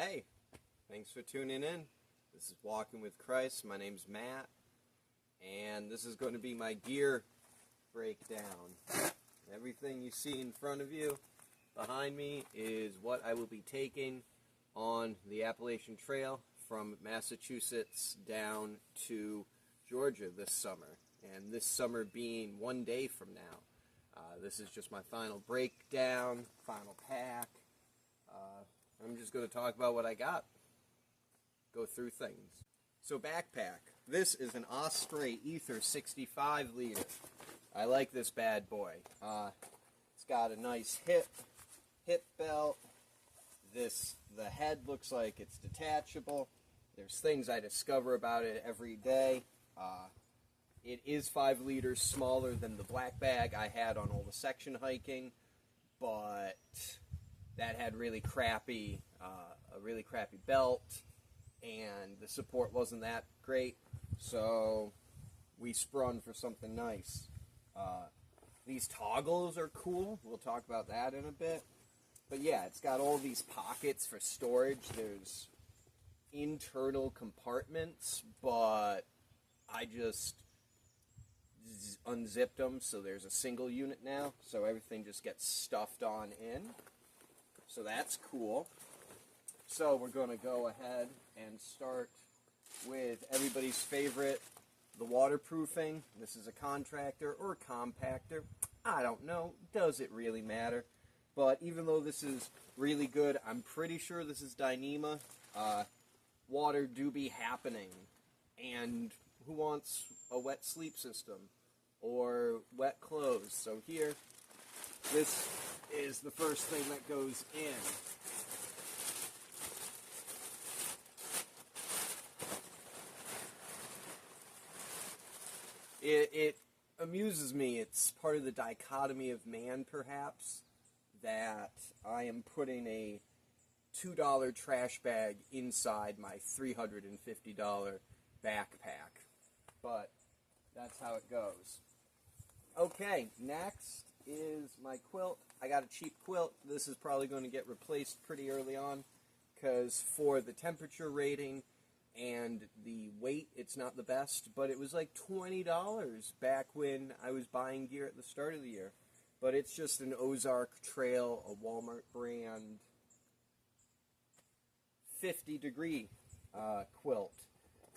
Hey, thanks for tuning in. This is Walking with Christ. My name's Matt, and this is going to be my gear breakdown. Everything you see in front of you, behind me, is what I will be taking on the Appalachian Trail from Massachusetts down to Georgia this summer. And this summer being one day from now. This is just my final breakdown, final pack. I'm just going to talk about what I got. Go through things. So backpack. This is an Osprey Ether 65 liter. I like this bad boy. It's got a nice hip belt. The head looks like it's detachable. There's things I discover about it every day. It is 5 liters smaller than the black bag I had on all the section hiking, but that had a really crappy belt, and the support wasn't that great, so we sprung for something nice. These toggles are cool. We'll talk about that in a bit. But yeah, it's got all these pockets for storage. There's internal compartments, but I just unzipped them, so there's a single unit now, so everything just gets stuffed on in. So that's cool. So we're going to go ahead and start with everybody's favorite, the waterproofing. This is a contractor or a compactor. I don't know. Does it really matter? But even though this is really good, I'm pretty sure this is Dyneema. Water do be happening. And who wants a wet sleep system or wet clothes? So here, this is the first thing that goes in. It amuses me. It's part of the dichotomy of man, perhaps, that I am putting a $2 trash bag inside my $350 backpack. But that's how it goes. Okay, next is my quilt. I got a cheap quilt. This is probably going to get replaced pretty early on because for the temperature rating and the weight, it's not the best, but it was like $20 back when I was buying gear at the start of the year. But it's just an Ozark Trail, a Walmart brand, 50-degree quilt.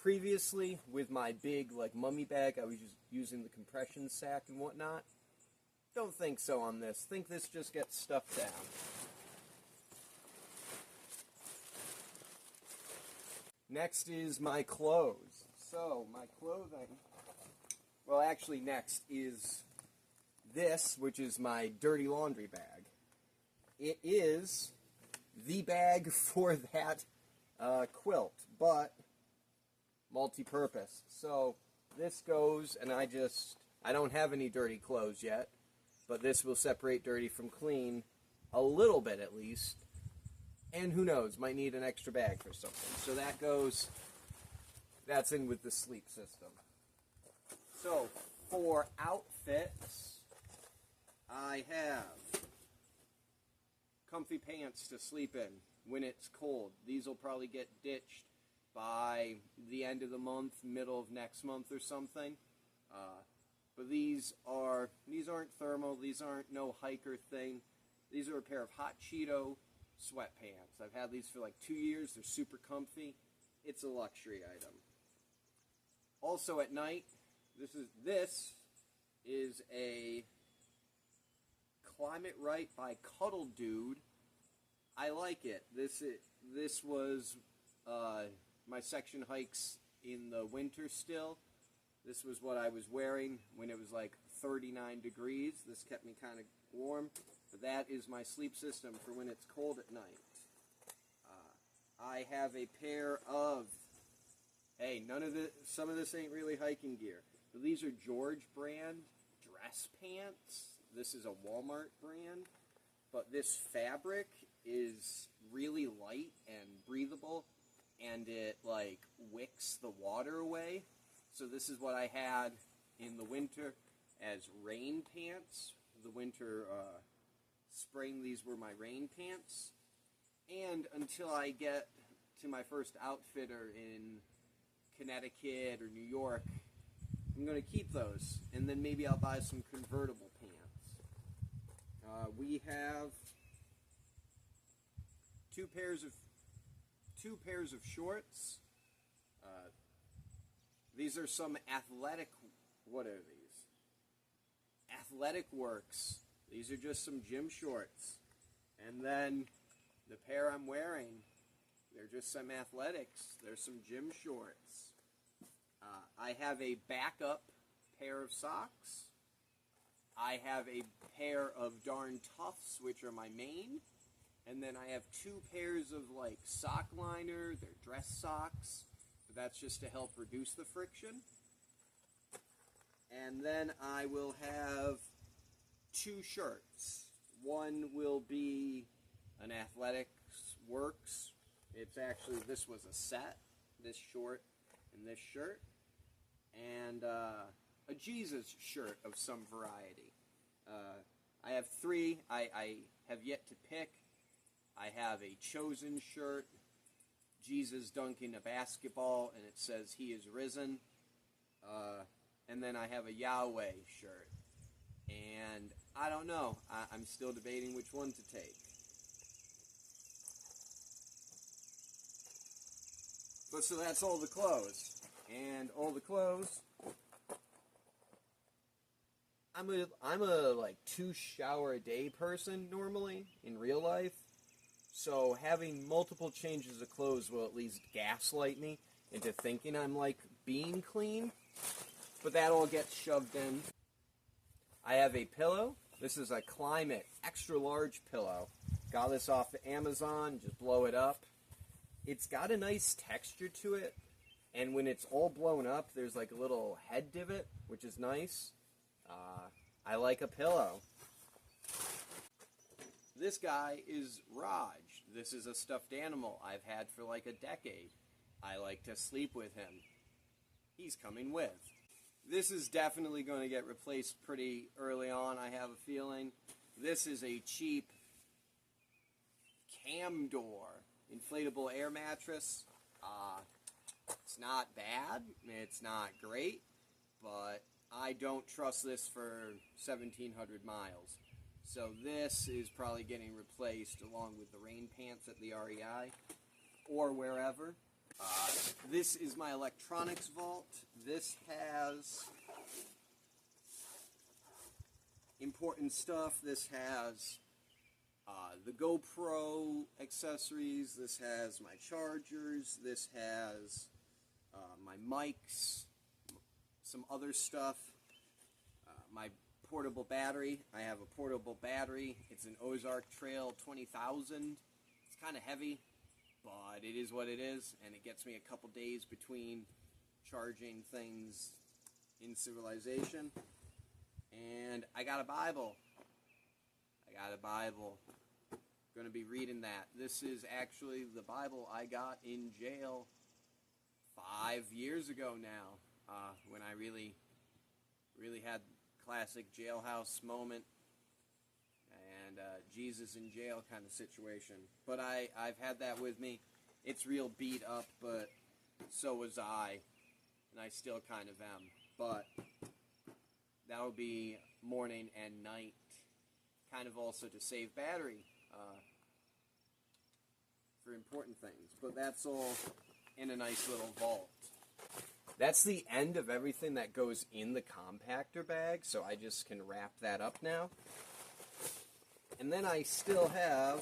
Previously, with my big mummy bag, I was just using the compression sack and whatnot. Don't think so on this. Think this just gets stuffed down. Next is my clothes. So, my clothing... Well, actually, next is this, which is my dirty laundry bag. It is the bag for that quilt, but multi-purpose. So, this goes, and I don't have any dirty clothes yet, but this will separate dirty from clean, a little bit at least, and who knows, might need an extra bag for something. So that's in with the sleep system. So, for outfits, I have comfy pants to sleep in when it's cold. These will probably get ditched by the end of the month, middle of next month or something. But these aren't thermal. These aren't no hiker thing. These are a pair of Hot Cheeto sweatpants. I've had these for like 2 years. They're super comfy. It's a luxury item. Also at night, this is a Climate Right by Cuddle Dude. I like it. This was my section hikes in the winter still. This was what I was wearing when it was like 39 degrees. This kept me kind of warm. But that is my sleep system for when it's cold at night. I have a pair of... Hey, some of this ain't really hiking gear. But these are George brand dress pants. This is a Walmart brand. But this fabric is really light and breathable. And it, wicks the water away. So this is what I had in the winter as rain pants. The winter, spring, these were my rain pants. And And until I get to my first outfitter in Connecticut or New York, I'm going to keep those. And then maybe I'll buy some convertible pants. We have two pairs of shorts. These are some athletic, what are these? Athletic Works. These are just some gym shorts. And then the pair I'm wearing, they're just some athletics. They're some gym shorts. I have a backup pair of socks. I have a pair of Darn Toughs, which are my main. And then I have two pairs of like sock liner. They're dress socks. But that's just to help reduce the friction. And then I will have two shirts. One will be an Athletics Works. It's actually, this was a set, this short and this shirt. And a Jesus shirt of some variety. I have three. I have yet to pick. I have a Chosen shirt, Jesus dunking a basketball, and it says He is risen. And then I have a Yahweh shirt. And I don't know. I'm still debating which one to take. But so that's all the clothes. And all the clothes. I'm a like 2 shower a day person normally in real life. So having multiple changes of clothes will at least gaslight me into thinking I'm like being clean. But that all gets shoved in. I have a pillow. This is a Climate extra large pillow. Got this off of Amazon. Just blow it up. It's got a nice texture to it. And when it's all blown up, there's like a little head divot, which is nice. I like a pillow. This guy is Raj. This is a stuffed animal I've had for like a decade. I like to sleep with him. He's coming with. This is definitely going to get replaced pretty early on, I have a feeling. This is a cheap cam door inflatable air mattress. It's not bad. It's not great. But I don't trust this for 1,700 miles. So this is probably getting replaced along with the rain pants at the REI or wherever. This is my electronics vault. This has important stuff. This has the GoPro accessories. This has my chargers. This has my mics, some other stuff. My portable battery. I have a portable battery. It's an Ozark Trail 20,000. It's kind of heavy, but it is what it is, and it gets me a couple days between charging things in civilization. And I got a Bible. Going to be reading that. This is actually the Bible I got in jail 5 years ago now, when I really had classic jailhouse moment and Jesus in jail kind of situation. But I've had that with me. It's real beat up, but so was I, and I still kind of am. But that would be morning and night, kind of also to save battery for important things. But that's all in a nice little vault. That's the end of everything that goes in the compactor bag, so I just can wrap that up now. And then I still have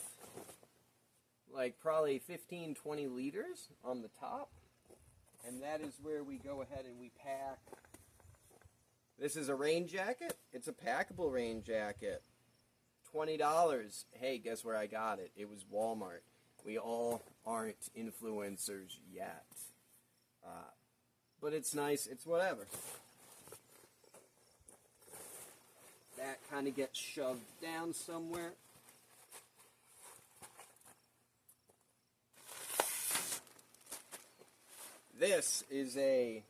like probably 15, 20 liters on the top. And that is where we go ahead and we pack. This is a rain jacket. It's a packable rain jacket. $20. Hey, guess where I got it? It was Walmart. We all aren't influencers yet. But it's nice. It's whatever. That kind of gets shoved down somewhere. This is a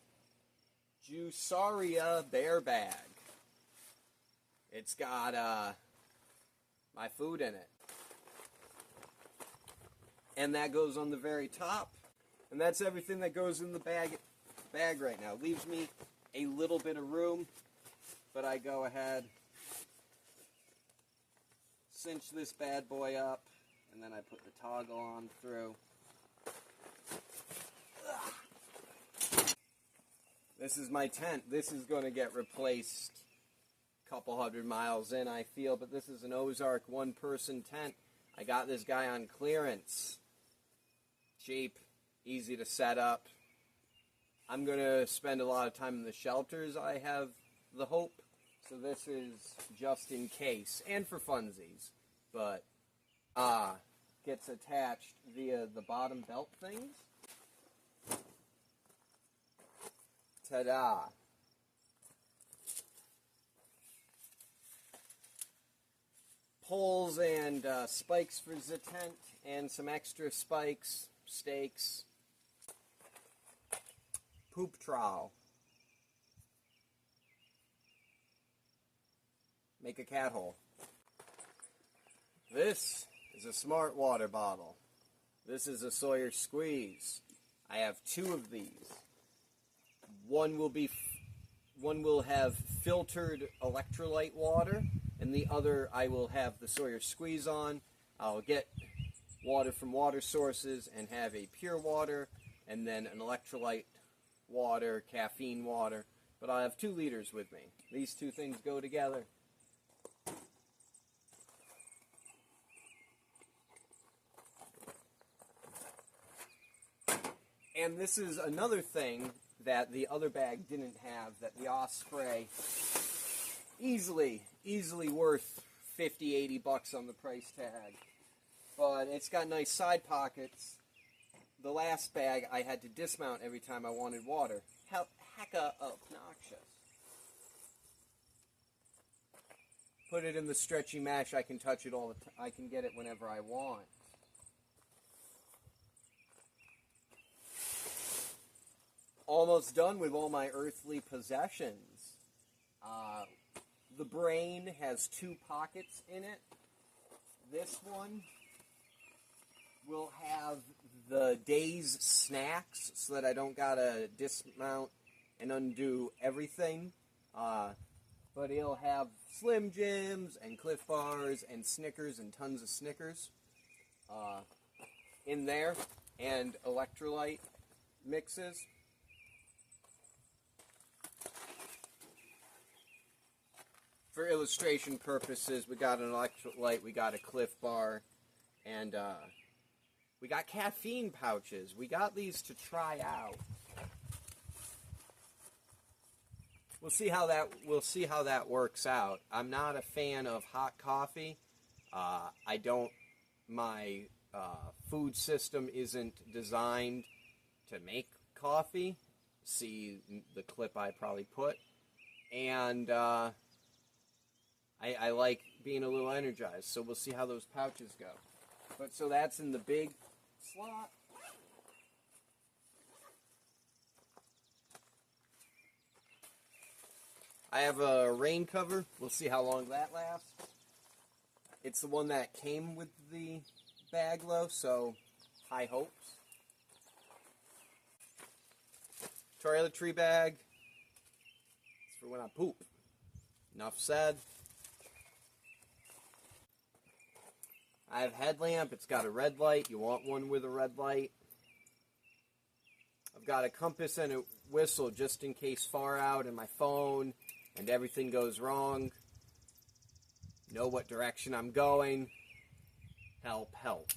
Juiceria bear bag. It's got my food in it. and that goes on the very top. And that's everything that goes in the bag right now. Leaves me a little bit of room, but I go ahead, cinch this bad boy up, and then I put the toggle on through. This is my tent. This is going to get replaced a couple 100 miles in, I feel, but this is an Ozark one-person tent. I got this guy on clearance. Cheap, easy to set up. I'm going to spend a lot of time in the shelters, I have the hope. So this is just in case, and for funsies. But, gets attached via the bottom belt things. Ta-da! Poles and spikes for the tent, and some extra spikes, stakes. Poop trowel. Make a cat hole. This is a smart water bottle. This is a Sawyer Squeeze. I have 2 of these. One will have filtered electrolyte water, and the other I will have the Sawyer Squeeze on. I'll get water from water sources and have a pure water, and then an electrolyte water, caffeine water. But I have 2 liters with me. These 2 things go together. And this is another thing that the other bag didn't have, that the Osprey, easily worth 50, 80 bucks on the price tag. But it's got nice side pockets. The last bag I had to dismount every time I wanted water. Hecka obnoxious. Put it in the stretchy mesh, I can touch it all the time. I can get it whenever I want. Almost done with all my earthly possessions. The brain has 2 pockets in it. This one will have the day's snacks so that I don't gotta dismount and undo everything. But it'll have Slim Jims and Cliff Bars and Snickers and tons of Snickers in there, and electrolyte mixes. For illustration purposes, we got an electrolyte, we got a Cliff Bar, and we got caffeine pouches. We got these to try out. We'll see how that works out. I'm not a fan of hot coffee. My food system isn't designed to make coffee. See the clip I probably put. And I like being a little energized, so we'll see how those pouches go. But so that's in the big slot. I have a rain cover. We'll see how long that lasts. It's the one that came with the bag low, so high hopes. Toiletry bag. It's for when I poop. Enough said. I have headlamp. It's got a red light. You want one with a red light. I've got a compass and a whistle just in case far out, and my phone, and everything goes wrong. Know what direction I'm going. Help, help.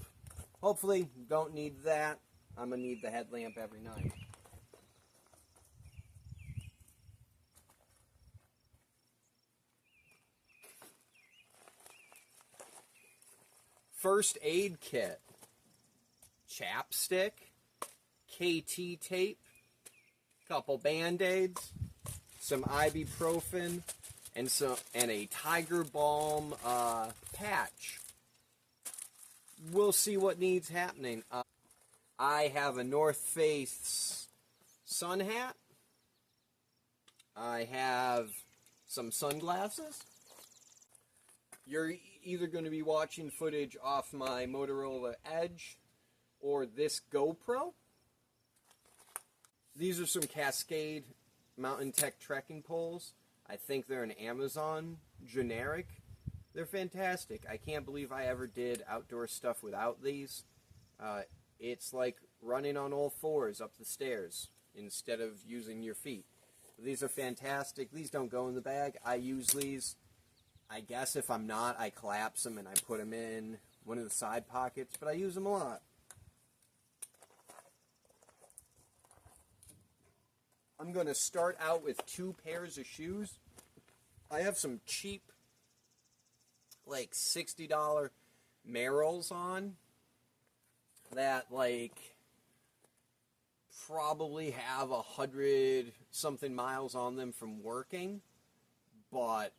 Hopefully, don't need that. I'm going to need the headlamp every night. First aid kit. Chapstick. KT tape. Couple Band-Aids. Some ibuprofen. And a Tiger Balm patch. We'll see what needs happening. I have a North Face sun hat. I have some sunglasses. You're either going to be watching footage off my Motorola Edge or this GoPro. These are some Cascade Mountain Tech trekking poles. I think they're an Amazon generic. They're fantastic. I can't believe I ever did outdoor stuff without these. It's like running on all fours up the stairs instead of using your feet. These are fantastic. These don't go in the bag. I use these. I guess if I'm not, I collapse them and I put them in one of the side pockets, but I use them a lot. I'm going to start out with 2 pairs of shoes. I have some cheap, like $60 Merrells on that like probably have 100 something miles on them from working, but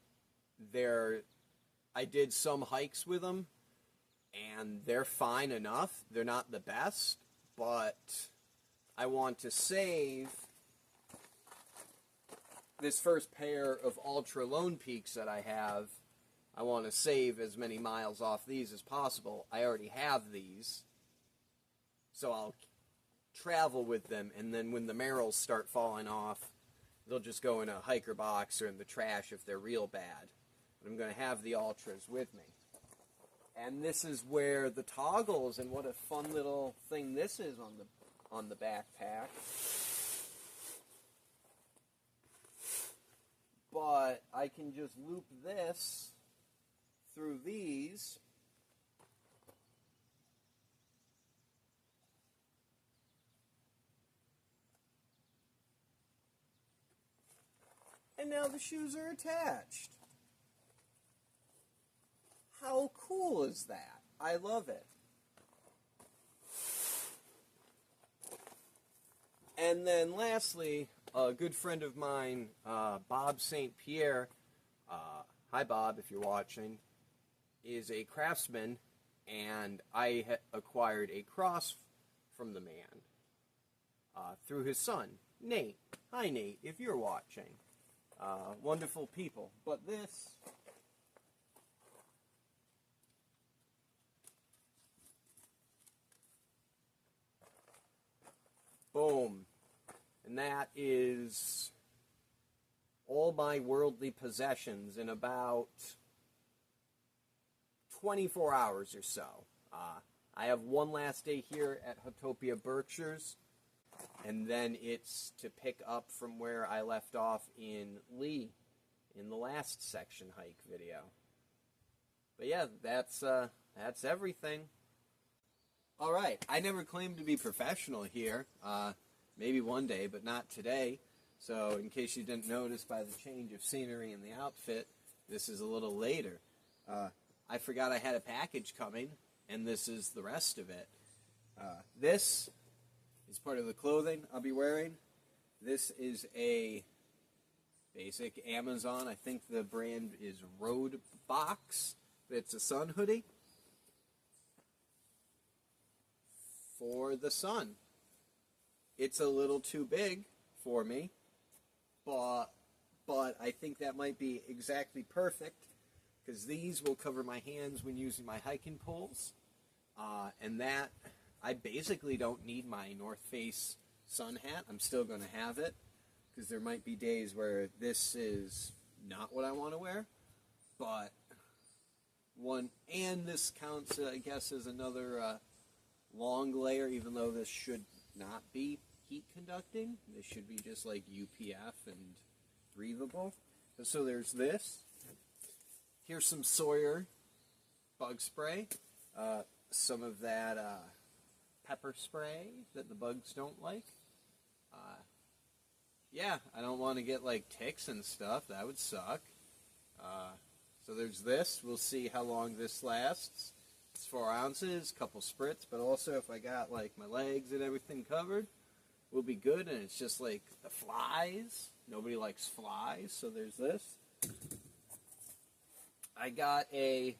I did some hikes with them and they're fine enough. They're not the best, but I want to save this first pair of Ultra Lone Peaks that I have. I want to save as many miles off these as possible. I already have these, so I'll travel with them, and then when the Merrells start falling off, they'll just go in a hiker box or in the trash if they're real bad. But I'm going to have the Ultras with me. And this is where the toggles, and what a fun little thing this is on the backpack. But I can just loop this through these. And now the shoes are attached. How cool is that? I love it. And then lastly, a good friend of mine, Bob St. Pierre, hi Bob if you're watching, is a craftsman, and I acquired a cross from the man through his son, Nate. Hi Nate, if you're watching. Wonderful people. But this boom. And that is all my worldly possessions in about 24 hours or so. I have one last day here at Hotopia Berkshires, and then it's to pick up from where I left off in Lee in the last section hike video. But yeah, that's everything. All right, I never claimed to be professional here. Maybe one day, but not today. So in case you didn't notice by the change of scenery in the outfit, this is a little later. I forgot I had a package coming, and this is the rest of it. This is part of the clothing I'll be wearing. This is a basic Amazon, I think the brand is Road Box. It's a sun hoodie for the sun. It's a little too big for me, but I think that might be exactly perfect, because these will cover my hands when using my hiking poles, and that, I basically don't need my North Face sun hat. I'm still going to have it, because there might be days where this is not what I want to wear, but and this counts, I guess, as another long layer, even though this should not be heat conducting. This should be just like UPF and breathable. So there's this. Here's some Sawyer bug spray. Some of that pepper spray that the bugs don't like. Yeah, I don't want to get like ticks and stuff. That would suck. So there's this. We'll see how long this lasts. It's 4 ounces, couple spritz, but also if I got like my legs and everything covered, we'll be good. And it's just like the flies. Nobody likes flies, so there's this. I got a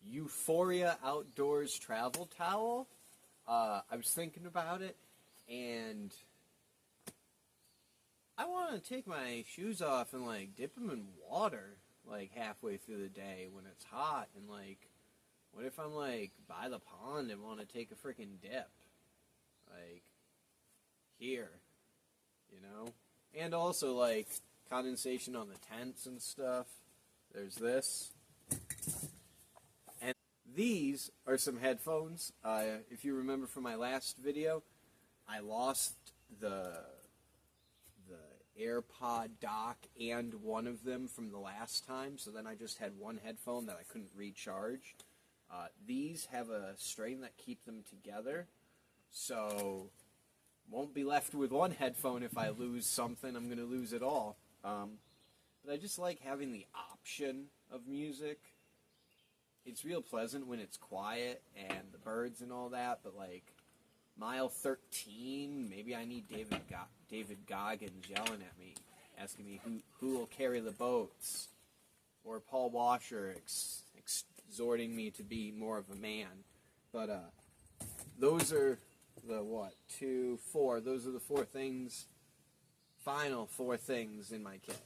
Euphoria Outdoors travel towel. I was thinking about it, and I want to take my shoes off and like dip them in water like halfway through the day when it's hot, and like What if I'm like by the pond and want to take a freaking dip? Like here, you know? And also like condensation on the tents and stuff. There's this. And these are some headphones. If you remember from my last video, I lost the AirPod dock and one of them from the last time, so then I just had one headphone that I couldn't recharge. These have a string that keep them together, so won't be left with one headphone. If I lose something, I'm going to lose it all. But I just like having the option of music. It's real pleasant when it's quiet and the birds and all that, but like mile 13, maybe I need David Goggins yelling at me, asking me who will carry the boats, or Paul Washer exhorting me to be more of a man. But those are the 1, 2, 4. Those are the 4 things, final 4 things in my kit.